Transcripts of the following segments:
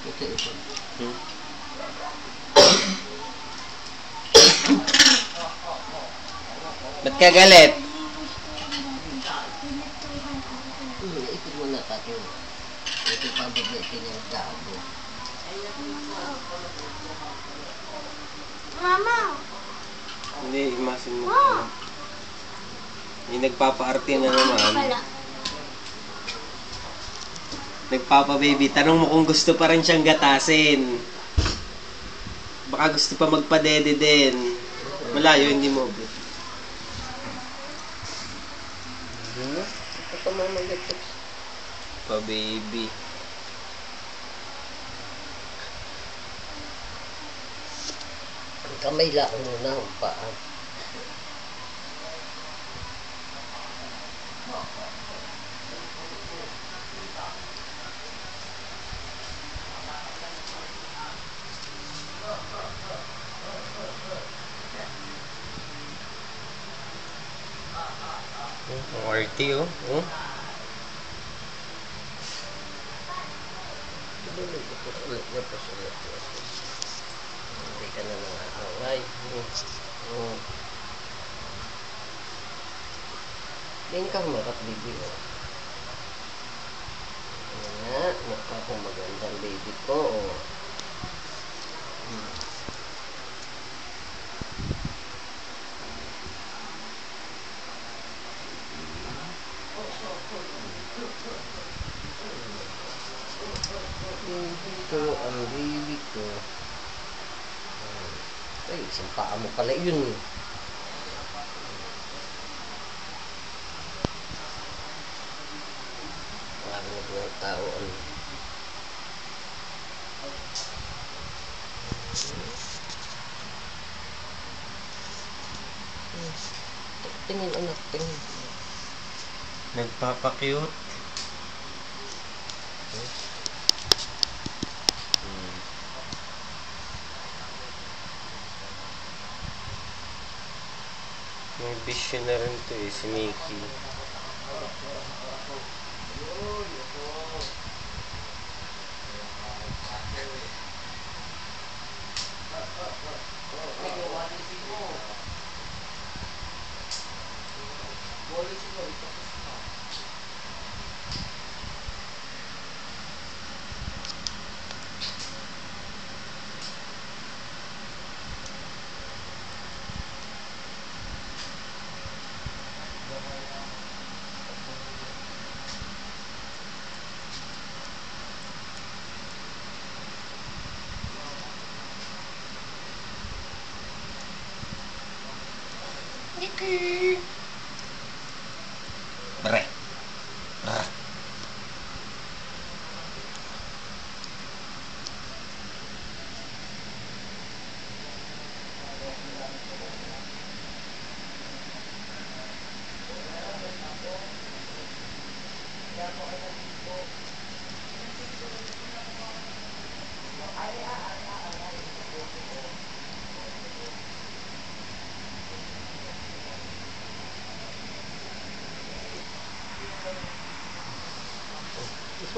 Ito. Ba't ka galit? Ito mo na tayo. Ito pababitin yung dabo. Mama! Hindi, imasin mo. Yung nagpapa-arte na naman. Nagpapa-baby. Tanong mo kung gusto pa rin siyang gatasin. Baka gusto pa magpa-dede din. Malayo, hindi mo. Ito mamalit. Pa-baby. Ang kamay lang muna ang paa. Ang arte, oh. Hindi ka na nangangalay. Hindi ka humarap, baby. Mukha kong magandang baby ko. Ito ang baby ko. Ay, isang paa mo pala yun. Marami na mga tao. Tingin anak, tingin. Nagpapa-cute. May vision na rin to eh, si Mickey. Bre.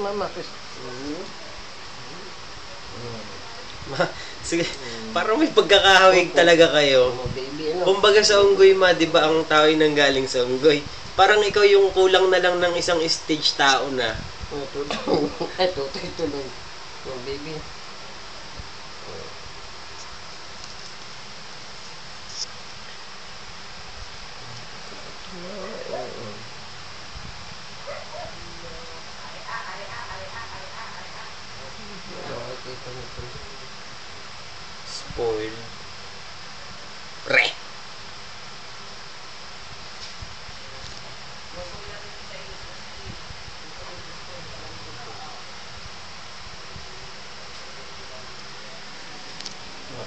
Mama, Sige, parang may pagkakahawig talaga kayo. Kumbaga sa unggoy ma, di ba ang tao ay nanggaling sa unggoy? Parang ikaw yung kulang na lang ng isang stage tao na. Ito lang. Yung baby. Spoiled. Pre.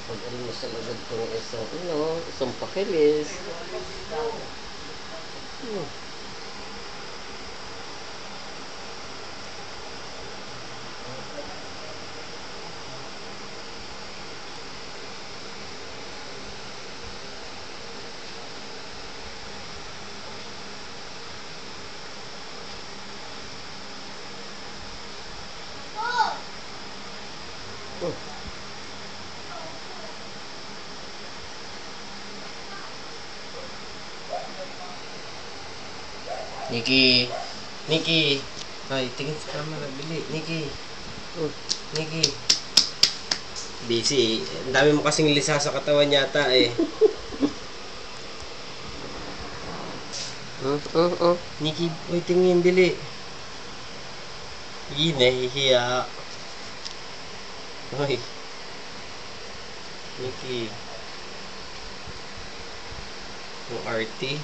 Pag-alim mo sa lagad kong isang pakilis. Nikki. Nikki. Ay, tingin sa camera. Bili. Nikki. Nikki. Busy. Ang dami mo kasing lisa sa katawan yata eh. Nikki, uy, tingin, bili. Hiya. Uy. Nikki. Yung arty.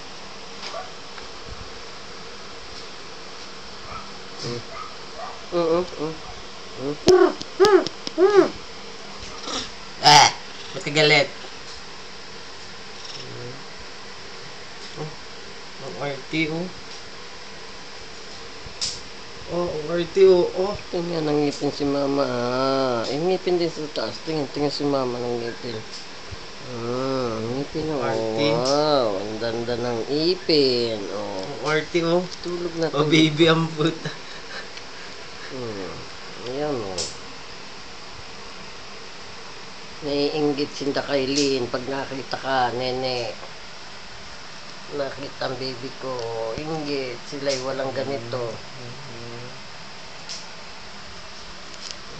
Ba't ka galit? Ang arty, oh. Ang arty, oh. Tingnan ang ngipin si mama. Yung ngipin din sa taas. Tingnan si mama ng ngipin. Ngipin, oh. Arty. Wow, ang ganda ng ipin. Oh. Ang arty, oh. Tulog na Oh, baby, ang puta. Ayan, oh. Naiinggit si Kailin pag nakita ka, nene. Nakita ang baby ko. Inggit. Sila'y walang ganito.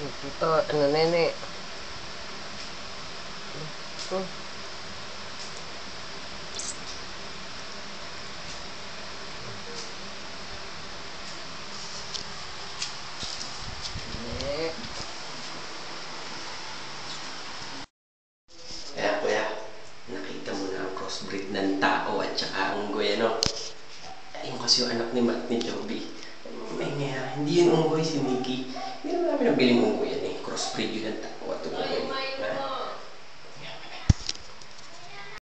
Ito, ano, nene? Kaya kuya, nakita mo na ang crossbreed ng tao at saka unggoy, ano? Ayun kasi yung anak ni Matt ni Joby. May nga, hindi yun unggoy si Mickey. Hindi naman namin nabiling unggoy yan eh. Crossbreed yun ng tao at unggoy.